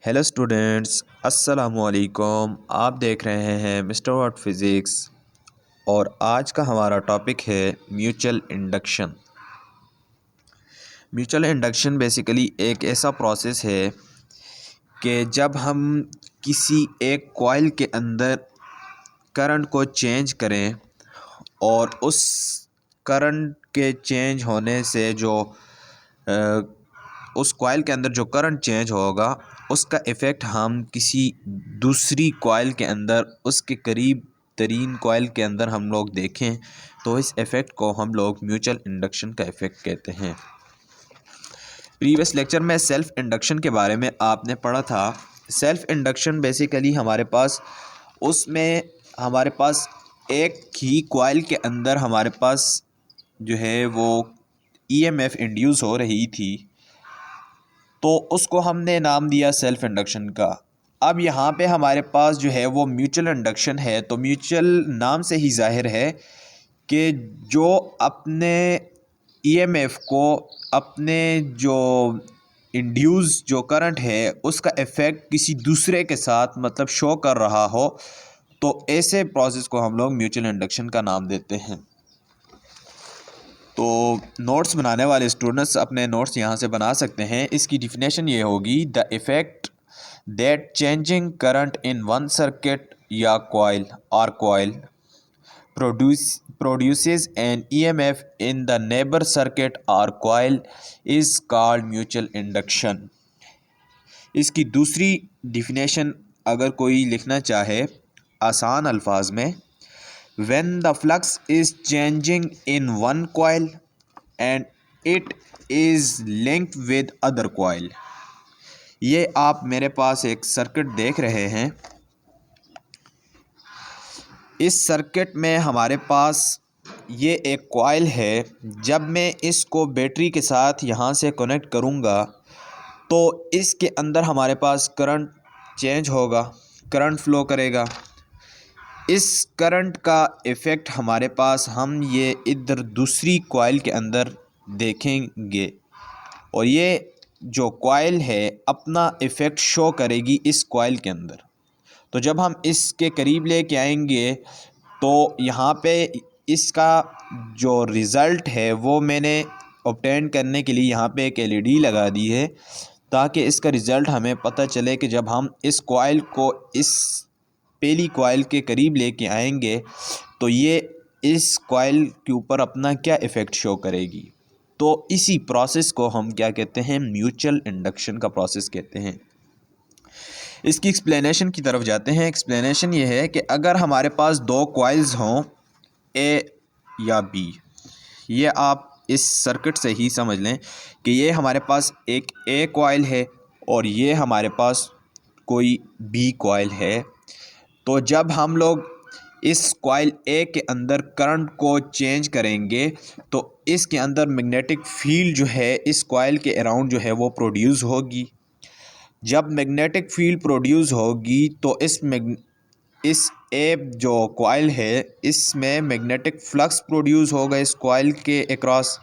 Hello students, अस्सलामु अलैकुम। आप देख रहे हैं मिस्टर वॉट फिज़िक्स और आज का हमारा टॉपिक है mutual induction. Mutual induction basically एक ऐसा प्रोसेस है कि जब हम किसी एक कॉइल के अंदर करंट को चेंज करें और उस करंट के चेंज होने से जो उस कॉइल के अंदर जो करंट चेंज होगा उसका इफ़ेक्ट हम किसी दूसरी कॉइल के अंदर, उसके करीब तरीन कॉइल के अंदर हम लोग देखें तो इस इफ़ेक्ट को हम लोग म्यूचुअल इंडक्शन का इफ़ेक्ट कहते हैं। प्रीवियस लेक्चर में सेल्फ़ इंडक्शन के बारे में आपने पढ़ा था। सेल्फ़ इंडक्शन बेसिकली हमारे पास एक ही कॉइल के अंदर हमारे पास जो है वो ईएमएफ इंड्यूस हो रही थी, तो उसको हमने नाम दिया सेल्फ इंडक्शन का। अब यहाँ पे हमारे पास जो है वो म्यूचुअल इंडक्शन है, तो म्यूचुअल नाम से ही जाहिर है कि जो अपने ईएमएफ को अपने जो इंड्यूस जो करंट है उसका इफ़ेक्ट किसी दूसरे के साथ मतलब शो कर रहा हो, तो ऐसे प्रोसेस को हम लोग म्यूचुअल इंडक्शन का नाम देते हैं। तो नोट्स बनाने वाले स्टूडेंट्स अपने नोट्स यहाँ से बना सकते हैं। इसकी डिफिनेशन ये होगी, the effect that changing current in one circuit या coil produces an EMF in the neighbor circuit or coil is called mutual induction। इसकी दूसरी डिफिनेशन अगर कोई लिखना चाहे आसान अल्फाज में, when the flux is changing in one coil and it is linked with other coil। ये आप मेरे पास एक सर्किट देख रहे हैं। इस सर्किट में हमारे पास ये एक कॉइल है। जब मैं इसको बैटरी के साथ यहाँ से कनेक्ट करूँगा तो इसके अंदर हमारे पास करंट चेंज होगा, करंट फ्लो करेगा। इस करंट का इफ़ेक्ट हमारे पास हम ये इधर दूसरी कॉइल के अंदर देखेंगे और ये जो कॉइल है अपना इफ़ेक्ट शो करेगी इस कॉइल के अंदर। तो जब हम इसके करीब लेके आएंगे तो यहाँ पे इसका जो रिज़ल्ट है वो मैंने ऑब्टेन करने के लिए यहाँ पे एक एलईडी लगा दी है, ताकि इसका रिज़ल्ट हमें पता चले कि जब हम इस कॉइल को इस पहली कॉइल के करीब लेके आएंगे तो ये इस कॉइल के ऊपर अपना क्या इफ़ेक्ट शो करेगी। तो इसी प्रोसेस को हम क्या कहते हैं, म्यूचुअल इंडक्शन का प्रोसेस कहते हैं। इसकी एक्सप्लेनेशन की तरफ जाते हैं। एक्सप्लेनेशन ये है कि अगर हमारे पास दो कॉइल्स हों, ए या बी, ये आप इस सर्किट से ही समझ लें कि ये हमारे पास एक ए कॉइल है और ये हमारे पास कोई बी कॉइल है। तो जब हम लोग इस कॉइल ए के अंदर करंट को चेंज करेंगे तो इसके अंदर मैग्नेटिक फील्ड जो है इस कॉइल के अराउंड जो है वो प्रोड्यूस होगी। जब मैग्नेटिक फील्ड प्रोड्यूस होगी तो इस ए जो कॉइल है इसमें मैग्नेटिक फ्लक्स प्रोड्यूस होगा इस कॉइल के अक्रॉस,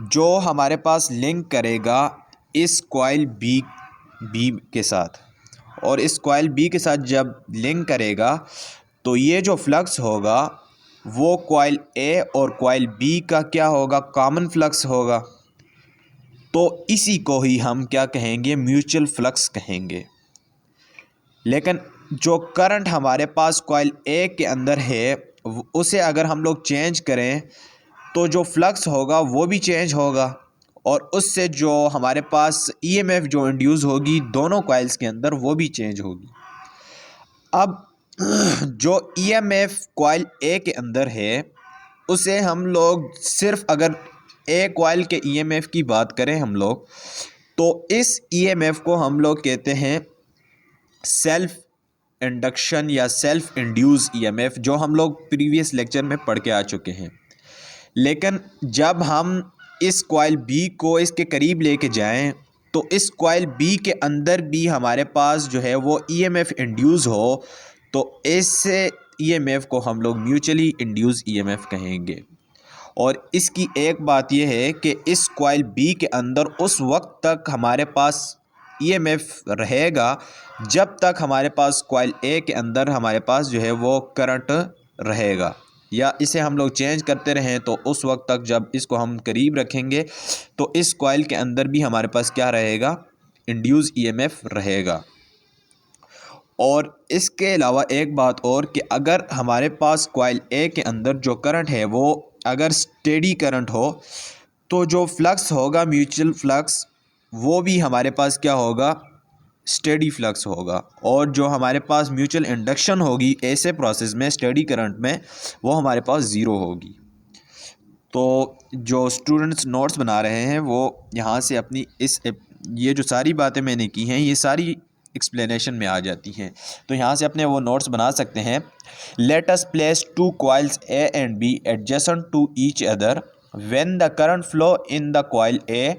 जो हमारे पास लिंक करेगा इस कॉइल बी के साथ। और इस कॉइल बी के साथ जब लिंक करेगा तो ये जो फ्लक्स होगा वो कॉइल ए और कॉइल बी का क्या होगा, कॉमन फ्लक्स होगा। तो इसी को ही हम क्या कहेंगे, म्यूचुअल फ्लक्स कहेंगे। लेकिन जो करंट हमारे पास कॉइल ए के अंदर है उसे अगर हम लोग चेंज करें तो जो फ्लक्स होगा वो भी चेंज होगा और उससे जो हमारे पास ईएमएफ जो इंड्यूस होगी दोनों कॉइल्स के अंदर वो भी चेंज होगी। अब जो ईएमएफ कॉइल ए के अंदर है उसे हम लोग सिर्फ अगर ए कॉइल के ईएमएफ की बात करें हम लोग, तो इस ईएमएफ को हम लोग कहते हैं सेल्फ इंडक्शन या सेल्फ इंड्यूस ईएमएफ, जो हम लोग प्रीवियस लेक्चर में पढ़ के आ चुके हैं। लेकिन जब हम इस कॉइल बी को इसके करीब लेके जाएं तो इस कॉइल बी के अंदर भी हमारे पास जो है वो ईएमएफ इंड्यूस हो, तो इस ईएमएफ को हम लोग म्यूचुअली इंड्यूस ईएमएफ कहेंगे। और इसकी एक बात यह है कि इस कॉइल बी के अंदर उस वक्त तक हमारे पास ईएमएफ रहेगा जब तक हमारे पास कॉइल ए के अंदर हमारे पास जो है वो करंट रहेगा, या इसे हम लोग चेंज करते रहें तो उस वक्त तक जब इसको हम करीब रखेंगे तो इस कॉइल के अंदर भी हमारे पास क्या रहेगा, इंड्यूस ईएमएफ रहेगा। और इसके अलावा एक बात और कि अगर हमारे पास कॉइल ए के अंदर जो करंट है वो अगर स्टेडी करंट हो तो जो फ्लक्स होगा म्यूचुअल फ्लक्स वो भी हमारे पास क्या होगा, स्टेडी फ्लक्स होगा। और जो हमारे पास म्यूचुअल इंडक्शन होगी ऐसे प्रोसेस में स्टेडी करंट में वो हमारे पास ज़ीरो होगी। तो जो स्टूडेंट्स नोट्स बना रहे हैं वो यहाँ से अपनी ये जो सारी बातें मैंने की हैं ये सारी एक्सप्लेनेशन में आ जाती हैं, तो यहाँ से अपने वो नोट्स बना सकते हैं। Let us place two coils A and B adjacent to each other when the current flow in the coil A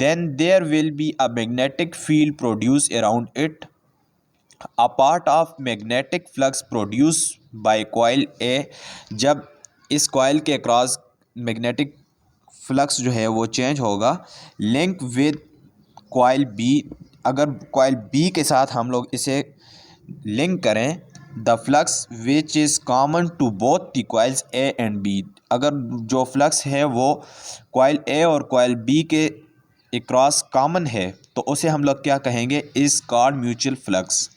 then there will be a magnetic field produced around it. A part of magnetic flux produced by coil A, जब इस coil के cross magnetic flux जो है वो change होगा, link with coil B, अगर coil B के साथ हम लोग इसे लिंक करें, the flux which is common to both the coils A and B, अगर जो फ्लक्स है वो कॉइल ए और कॉइल बी के क्रॉस कॉमन है तो उसे हम लोग क्या कहेंगे, इस कॉल्ड म्यूचुअल फ्लक्स,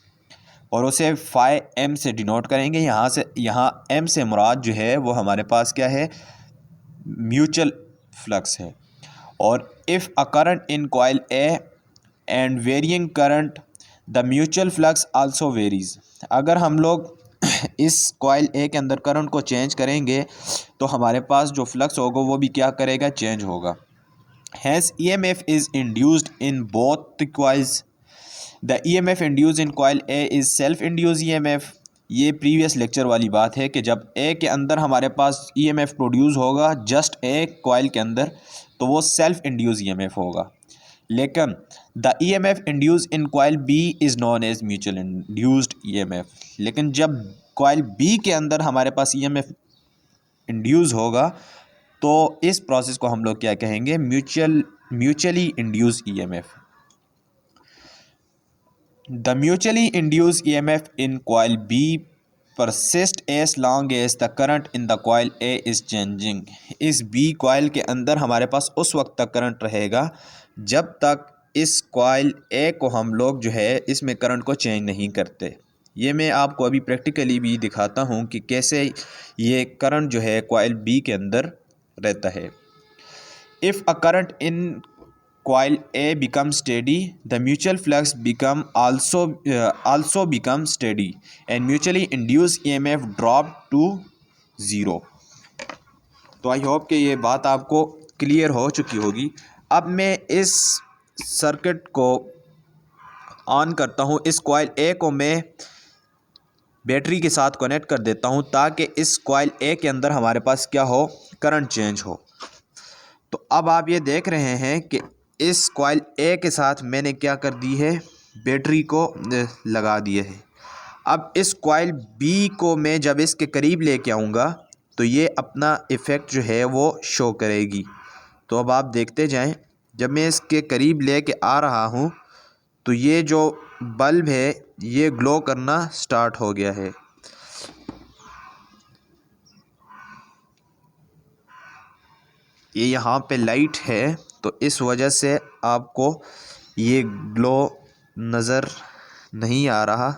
और उसे फाई एम से डिनोट करेंगे। यहाँ एम से मुराद जो है वो हमारे पास क्या है, म्यूचुअल फ्लक्स है। और if a current in coil A and varying current the mutual flux also varies, अगर हम लोग इस कॉइल ए के अंदर करंट को चेंज करेंगे तो हमारे पास जो फ्लक्स होगा वो भी क्या करेगा, चेंज होगा। Hence, EMF is induced in both the coils. The EMF induced in coil A is self-induced EMF. ये प्रीवियस लेक्चर वाली बात है कि जब A के अंदर हमारे पास EMF प्रोड्यूस होगा जस्ट एक कॉइल के अंदर तो वो सेल्फ इंड्यूस EMF होगा। लेकिन the EMF induce in coil B is known as mutual induced EMF, लेकिन जब कॉइल B के अंदर हमारे पास EMF इंड्यूस होगा तो इस प्रोसेस को हम लोग क्या कहेंगे, mutually induced EMF. The mutually induced EMF in coil B persist as long as the current in the coil A is changing. इस बी कॉइल के अंदर हमारे पास उस वक्त तक करंट रहेगा जब तक इस कॉइल ए को हम लोग जो है इसमें करंट को चेंज नहीं करते। ये मैं आपको अभी प्रैक्टिकली भी दिखाता हूँ कि कैसे ये करंट जो है कॉइल बी के अंदर रहता है। If a current in coil A become steady the mutual flux become also become steady and mutually induce EMF drop to zero. तो आई होप कि ये बात आपको क्लियर हो चुकी होगी। अब मैं इस सर्किट को ऑन करता हूँ, इस कॉइल ए को मैं बैटरी के साथ कनेक्ट कर देता हूँ ताकि इस कॉइल ए के अंदर हमारे पास क्या हो, करंट चेंज हो। तो अब आप ये देख रहे हैं कि इस कॉइल ए के साथ मैंने क्या कर दी है, बैटरी को लगा दिया है। अब इस कॉइल बी को मैं जब इसके करीब लेके आऊँगा तो ये अपना इफ़ेक्ट जो है वो शो करेगी। तो अब आप देखते जाएं, जब मैं इसके करीब लेके आ रहा हूँ तो ये जो बल्ब है ये ग्लो करना स्टार्ट हो गया है। ये यहाँ पे लाइट है तो इस वजह से आपको ये ग्लो नज़र नहीं आ रहा।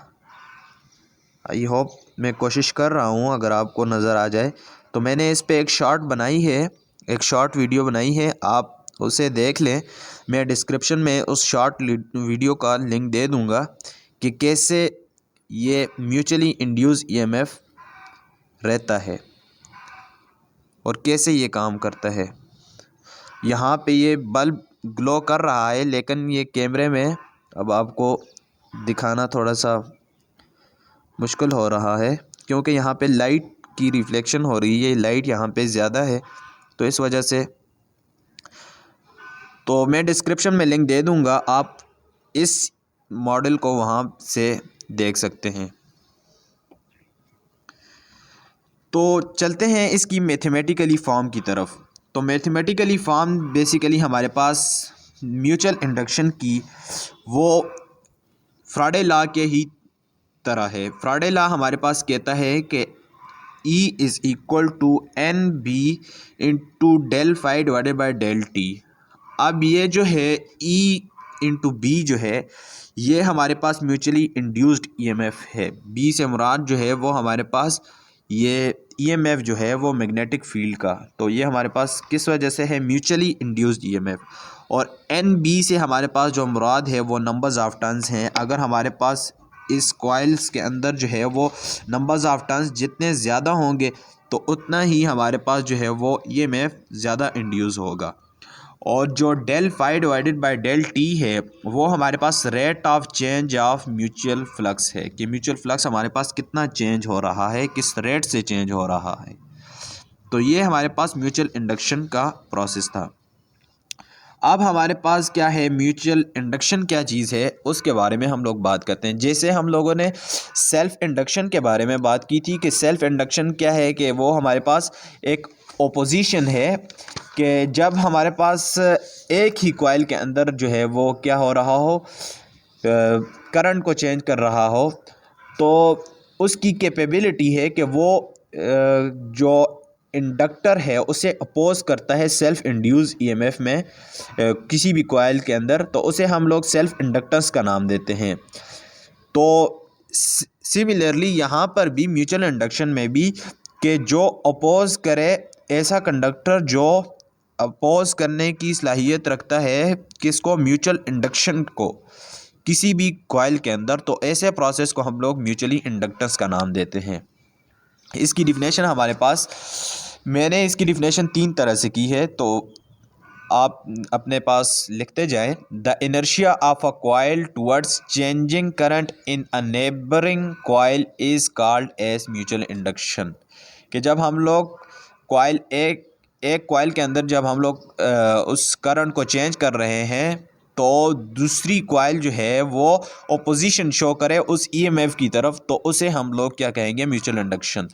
आई होप मैं कोशिश कर रहा हूँ अगर आपको नज़र आ जाए। तो मैंने इस पे एक शॉर्ट बनाई है, एक शॉर्ट वीडियो बनाई है, आप उसे देख लें। मैं डिस्क्रिप्शन में उस शॉर्ट वीडियो का लिंक दे दूँगा कि कैसे ये म्यूचुअली इंड्यूस्ड ईएमएफ रहता है और कैसे ये काम करता है। यहाँ पे ये बल्ब ग्लो कर रहा है लेकिन ये कैमरे में अब आपको दिखाना थोड़ा सा मुश्किल हो रहा है क्योंकि यहाँ पे लाइट की रिफ्लेक्शन हो रही है, लाइट यहाँ पे ज़्यादा है तो इस वजह से। तो मैं डिस्क्रिप्शन में लिंक दे दूँगा, आप इस मॉडल को वहाँ से देख सकते हैं। तो चलते हैं इसकी मैथमेटिकली फॉर्म की तरफ। तो मैथमेटिकली फॉर्म बेसिकली हमारे पास म्यूचुअल इंडक्शन की वो फ्राडे लॉ के ही तरह है। फ्राडे लॉ हमारे पास कहता है कि E is equal to N B into del phi divided by del t. अब ये जो है E इंटू बी जो है ये हमारे पास म्यूचुअली इंड्यूस्ड ईएमएफ है। बी से मुराद जो है वो हमारे पास ये ईएमएफ जो है वो मैग्नेटिक फील्ड का, तो ये हमारे पास किस वजह से है, म्यूचुअली इंड्यूस्ड ईएमएफ। और एन बी से हमारे पास जो मुराद है वो नंबर्स ऑफ टर्न्स हैं। अगर हमारे पास इस कॉइल्स के अंदर जो है वो नंबर्स ऑफ टर्न्स जितने ज़्यादा होंगे तो उतना ही हमारे पास जो है वो ईएमएफ ज़्यादा इंड्यूस होगा। और जो del phi divided by del t है वो हमारे पास rate of change of mutual flux है, कि म्यूचुअल फ्लक्स हमारे पास कितना चेंज हो रहा है, किस रेट से चेंज हो रहा है। तो ये हमारे पास म्यूचुअल इंडक्शन का प्रोसेस था। अब हमारे पास क्या है, म्यूचुअल इंडक्शन क्या चीज़ है उसके बारे में हम लोग बात करते हैं। जैसे हम लोगों ने सेल्फ़ इंडक्शन के बारे में बात की थी कि सेल्फ़ इंडक्शन क्या है, कि वो हमारे पास एक ओपोजिशन है कि जब हमारे पास एक ही कॉइल के अंदर जो है वो क्या हो रहा हो, करंट को चेंज कर रहा हो, तो उसकी कैपेबिलिटी है कि वो जो इंडक्टर है उसे अपोज करता है सेल्फ इंड्यूस ईएमएफ में किसी भी कॉइल के अंदर, तो उसे हम लोग सेल्फ इंडक्टेंस का नाम देते हैं। तो सिमिलरली यहाँ पर भी म्यूचुअल इंडक्शन में भी कि जो अपोज करे ऐसा कंडक्टर जो अपोज करने की सलाहियत रखता है किसको, म्यूचुअल इंडक्शन को किसी भी कॉइल के अंदर, तो ऐसे प्रोसेस को हम लोग म्यूचुअली इंडक्टेंस का नाम देते हैं। इसकी डिफिनेशन हमारे पास, मैंने इसकी डिफिनेशन 3 तरह से की है, तो आप अपने पास लिखते जाएं। The inertia of a coil towards changing current in a neighbouring coil is called as mutual induction. कि जब हम लोग कॉइल एक कॉइल के अंदर जब हम लोग उस करंट को चेंज कर रहे हैं तो दूसरी कॉइल जो है वो ओपोजिशन शो करे उस ईएमएफ की तरफ, तो उसे हम लोग क्या कहेंगे, म्यूचुअल इंडक्शन।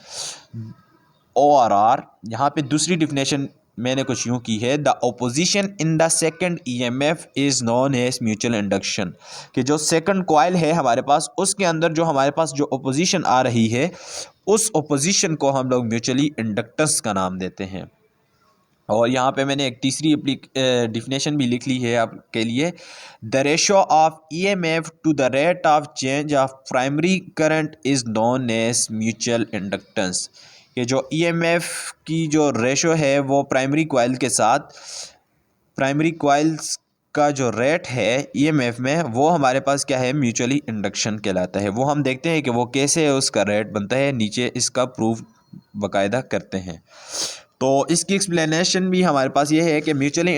ORR यहाँ पे दूसरी डिफिनेशन मैंने कुछ यूँ की है, the opposition in the second EMF is known as mutual induction. कि जो सेकंड कॉइल है हमारे पास उसके अंदर जो हमारे पास जो ओपोजिशन आ रही है उस ओपोजिशन को हम लोग म्यूचुअली इंडक्टेंस का नाम देते हैं। और यहाँ पे मैंने एक तीसरी डिफिनेशन भी लिख ली है आपके लिए, the ratio of EMF to the rate of change of primary current is known as mutual inductance. कि जो ईएमएफ की जो रेशो है वो प्राइमरी कॉइल के साथ, प्राइमरी कॉइल्स का जो रेट है ईएमएफ में वो हमारे पास क्या है, म्यूचुअली इंडक्शन कहलाता है। वो हम देखते हैं कि वो कैसे उसका रेट बनता है, नीचे इसका प्रूफ बाकायदा करते हैं। तो इसकी एक्सप्लेनेशन भी हमारे पास ये है कि mutually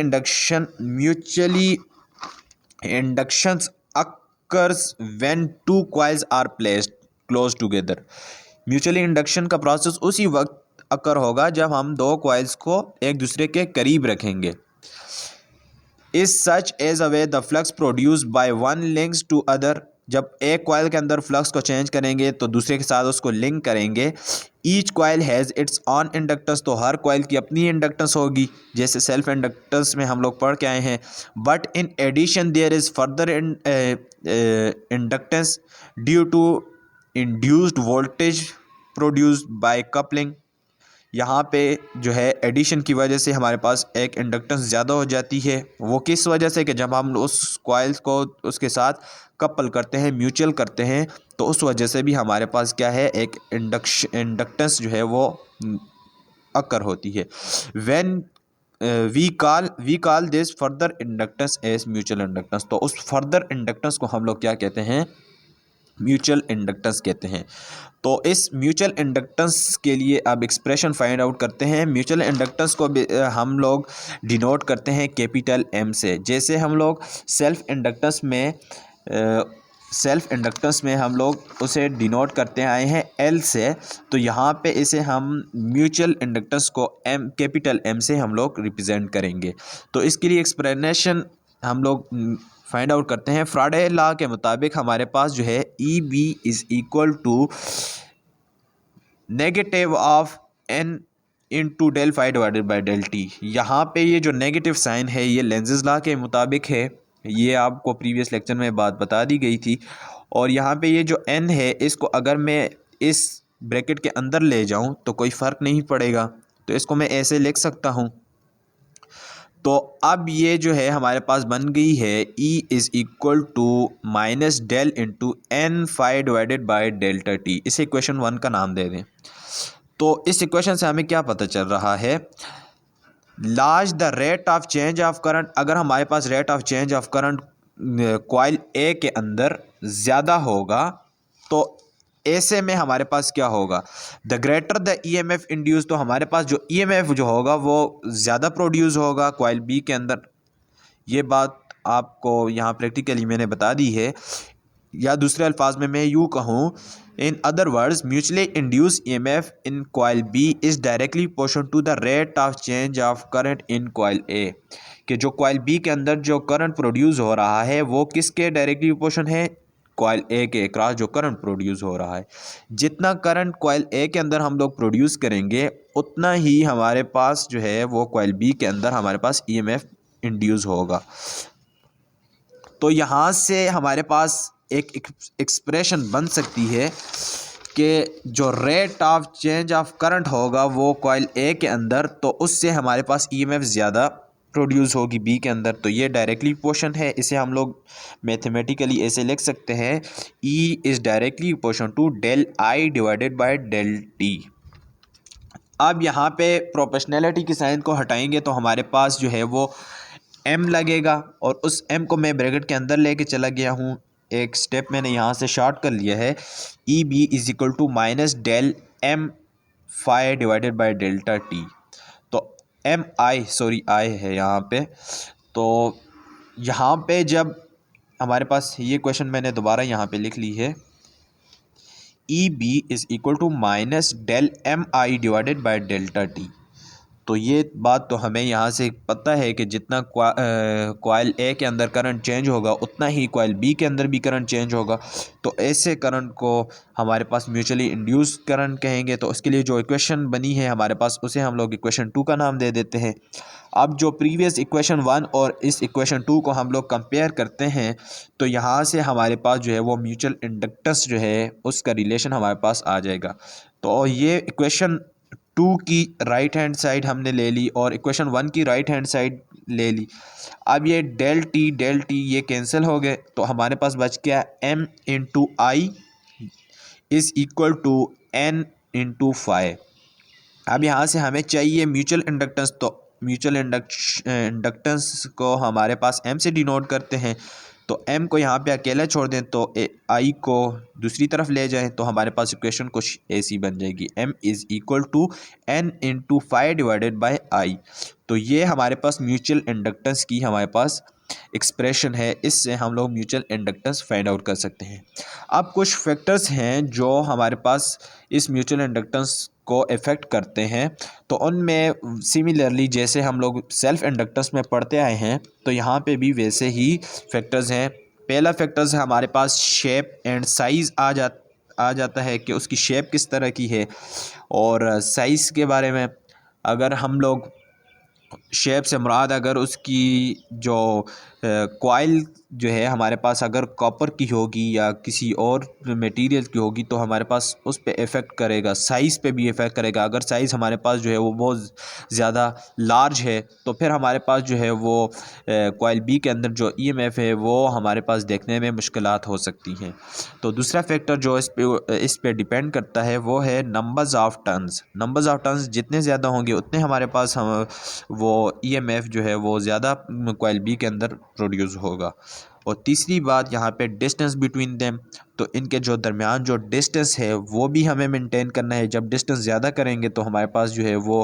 inductions occurs when two coils are placed close together. Mutually induction का प्रोसेस उसी वक्त अकर होगा जब हम दो कॉइल्स को एक दूसरे के करीब रखेंगे। Is such as a way the flux produce by one links to other. जब एक कॉइल के अंदर फ्लक्स को चेंज करेंगे तो दूसरे के साथ उसको लिंक करेंगे। Each coil has its on inductance, तो हर कॉइल की अपनी इंडक्टेंस होगी, जैसे सेल्फ इंडक्टेंस में हम लोग पढ़ के आए हैं। But in addition there is further inductance due to induced voltage produced by coupling. यहाँ पे जो है एडिशन की वजह से हमारे पास एक इंडक्टेंस ज़्यादा हो जाती है। वो किस वजह से, कि जब हम उस कॉइल्स को उसके साथ कपल करते हैं, म्यूचुअल करते हैं, तो उस वजह से भी हमारे पास क्या है, एक इंडक्टेंस जो है वो अकर होती है। When we call this further inductance as mutual inductance. तो उस फर्दर इंडक्टेंस को हम लोग क्या कहते हैं, म्यूचुअल इंडक्टेंस कहते हैं। तो इस म्यूचुअल इंडक्टेंस के लिए अब एक्सप्रेशन फाइंड आउट करते हैं। म्यूचुअल इंडक्टेंस को हम लोग डिनोट करते हैं कैपिटल M से। जैसे हम लोग सेल्फ इंडक्टेंस में हम लोग उसे डिनोट करते आए हैं L से, तो यहाँ पे इसे हम म्यूचुअल इंडक्टेंस को कैपिटल M से हम लोग रिप्रेजेंट करेंगे। तो इसके लिए एक्सप्लेनेशन हम लोग फाइंड आउट करते हैं। फ्राडे लॉ के मुताबिक हमारे पास जो है EB is equal to negative of N into del phi divided by del t. यहाँ पे ये जो नेगेटिव साइन है ये लेंज़ेस लॉ के मुताबिक है, ये आपको प्रीवियस लेक्चर में बात बता दी गई थी। और यहाँ पे ये जो n है इसको अगर मैं इस ब्रैकेट के अंदर ले जाऊँ तो कोई फ़र्क नहीं पड़ेगा, तो इसको मैं ऐसे लिख सकता हूँ। तो अब ये जो है हमारे पास बन गई है E is equal to minus del into N phi divided by delta t. इसे इक्वेशन 1 का नाम दे दें। तो इस इक्वेशन से हमें क्या पता चल रहा है, large the rate of change of current. अगर हमारे पास rate of change of current coil A के अंदर ज़्यादा होगा तो ऐसे में हमारे पास क्या होगा, the greater the EMF induce, तो हमारे पास जो ईएमएफ जो होगा वो ज़्यादा प्रोड्यूस होगा कॉइल बी के अंदर। ये बात आपको यहाँ प्रैक्टिकली मैंने बता दी है, या दूसरे अल्फाज में मैं यूँ कहूँ, in other words mutually induce EMF in coil B is directly proportional to the rate of change of current in coil A, कि जो कॉइल बी के अंदर जो करंट प्रोड्यूस हो रहा है वो किसके डायरेक्टली प्रोपोर्शनल है, कॉइल ए के क्रॉस जो करंट प्रोड्यूस हो रहा है। जितना करंट कॉइल ए के अंदर हम लोग प्रोड्यूस करेंगे उतना ही हमारे पास जो है वो कॉइल बी के अंदर हमारे पास ईएमएफ इंड्यूस होगा। तो यहाँ से हमारे पास एक एक्सप्रेशन बन सकती है कि जो rate of change of current होगा वो कॉइल ए के अंदर, तो उससे हमारे पास ईएमएफ ज़्यादा प्रोड्यूस होगी बी के अंदर। तो ये डायरेक्टली प्रोपोर्शन है, इसे हम लोग मैथमेटिकली ऐसे लिख सकते हैं, E is directly proportion to del I divided by del t. अब यहाँ पे प्रोपोर्शनैलिटी की साइन को हटाएंगे तो हमारे पास जो है वो m लगेगा, और उस m को मैं ब्रैकेट के अंदर लेके चला गया हूँ, एक स्टेप मैंने यहाँ से शॉर्ट कर लिया है, E B is equal to minus del M phi divided by delta t. तो एम आई सॉरी आई है यहाँ पे, तो यहाँ पे जब हमारे पास ये क्वेश्चन मैंने दोबारा यहाँ पे लिख ली है, E B is equal to minus del M I divided by delta t. तो ये बात तो हमें यहाँ से पता है कि जितना कॉइल ए के अंदर करंट चेंज होगा उतना ही कॉइल बी के अंदर भी करंट चेंज होगा। तो ऐसे करंट को हमारे पास म्यूचुअली इंड्यूस करंट कहेंगे। तो उसके लिए जो इक्वेशन बनी है हमारे पास उसे हम लोग इक्वेशन 2 का नाम दे देते हैं। अब जो प्रीवियस इक्वेशन 1 और इस इक्वेशन 2 को हम लोग कंपेयर करते हैं तो यहाँ से हमारे पास जो है वो म्यूचुअल इंडक्टेंस जो है उसका रिलेशन हमारे पास आ जाएगा। तो ये इक्वेशन 2 की राइट हैंड साइड हमने ले ली और इक्वेशन 1 की राइट हैंड साइड ले ली। अब ये डेल टी ये कैंसिल हो गए, तो हमारे पास बच गया m into I is equal to n into phi. अब यहाँ से हमें चाहिए म्यूचुअल इंडक्टेंस, तो म्यूचुअल इंडक्टेंस को हमारे पास m से डिनोट करते हैं। तो m को यहाँ पे अकेला छोड़ दें तो आई को दूसरी तरफ ले जाएं तो हमारे पास इक्वेशन कुछ ऐसी बन जाएगी, m is equal to n into phi divided by I. तो ये हमारे पास म्यूचुअल इंडक्टेंस की हमारे पास एक्सप्रेशन है, इससे हम लोग म्यूचुअल इंडक्टेंस फाइंड आउट कर सकते हैं। अब कुछ फैक्टर्स हैं जो हमारे पास इस म्यूचुअल इंडक्टेंस को इफ़ेक्ट करते हैं, तो उनमें सिमिलरली जैसे हम लोग सेल्फ इंडक्टेंस में पढ़ते आए हैं तो यहाँ पे भी वैसे ही फैक्टर्स हैं। पहला फैक्टर्स है हमारे पास शेप एंड साइज़ आ जाता है कि उसकी शेप किस तरह की है। और साइज़ के बारे में अगर हम लोग शेप से मुराद अगर उसकी जो कॉइल जो है हमारे पास अगर कॉपर की होगी या किसी और मटेरियल की होगी तो हमारे पास उस पे इफ़ेक्ट करेगा, साइज़ पे भी इफ़ेक्ट करेगा। अगर साइज़ हमारे पास जो है वो बहुत ज़्यादा लार्ज है तो फिर हमारे पास जो है वो कॉइल बी के अंदर जो ईएमएफ है वो हमारे पास देखने में मुश्किलात हो सकती हैं। तो दूसरा फैक्टर जो इस पे डिपेंड करता है वो है numbers of turns. Numbers of turns जितने ज़्यादा होंगे उतने हमारे पास हम वो ईएमएफ जो है वो ज़्यादा कॉइल बी के अंदर प्रोड्यूस होगा। और तीसरी बात यहाँ पे डिस्टेंस बिटवीन देम, तो इनके जो दरमियान जो डिस्टेंस है वो भी हमें मेंटेन करना है। जब डिस्टेंस ज़्यादा करेंगे तो हमारे पास जो है वो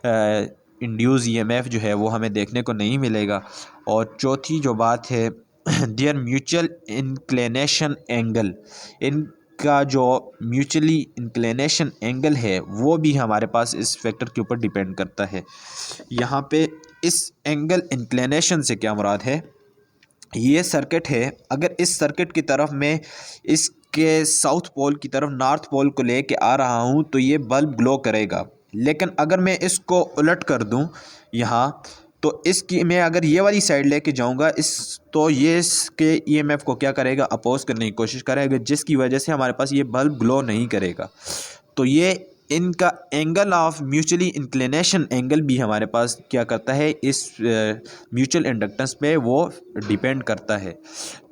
इंड्यूस ईएमएफ जो है वो हमें देखने को नहीं मिलेगा। और चौथी जो बात है देयर म्यूचुअल इंक्लिनेशन एंगल, इनका जो म्यूचुअली इंक्लिनेशन एंगल है वो भी हमारे पास इस फैक्टर के ऊपर डिपेंड करता है। यहाँ पे इस एंगल इंक्लिनेशन से क्या मुराद है, ये सर्किट है, अगर इस सर्किट की तरफ मैं इसके साउथ पोल की तरफ नॉर्थ पोल को लेके आ रहा हूँ तो ये बल्ब ग्लो करेगा। लेकिन अगर मैं इसको उलट कर दूं यहाँ, तो इसकी मैं अगर ये वाली साइड लेके जाऊंगा तो ये इसके ईएमएफ को क्या करेगा, अपोज करने की कोशिश करेगा, जिसकी वजह से हमारे पास ये बल्ब ग्लो नहीं करेगा। तो ये इनका angle of mutually inclination angle भी हमारे पास क्या करता है, इस म्यूचुअल इंडक्टेंस पे वो डिपेंड करता है।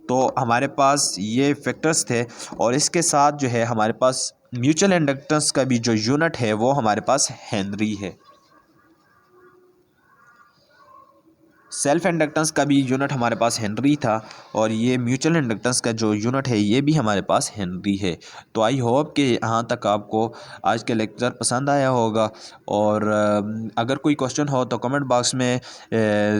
तो हमारे पास ये फैक्टर्स थे, और इसके साथ जो है हमारे पास म्यूचुअल इंडक्टेंस का भी जो यूनिट है वो हमारे पास हेनरी है। सेल्फ इंडक्टेंस का भी यूनिट हमारे पास हेनरी था, और ये म्यूचुअल इंडक्टेंस का जो यूनिट है ये भी हमारे पास हेनरी है। तो आई होप कि यहाँ तक आपको आज के लेक्चर पसंद आया होगा, और अगर कोई क्वेश्चन हो तो कमेंट बॉक्स में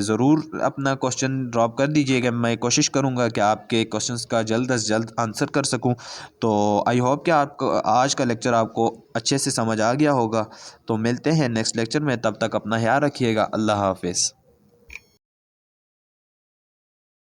ज़रूर अपना क्वेश्चन ड्रॉप कर दीजिएगा। मैं कोशिश करूँगा कि आपके क्वेश्चंस का जल्द से जल्द आंसर कर सकूँ। तो आई होप कि आपको आज का लेक्चर आपको अच्छे से समझ आ गया होगा। तो मिलते हैं नेक्स्ट लेक्चर में, तब तक अपना ख्याल रखिएगा। अल्लाह हाफिज़।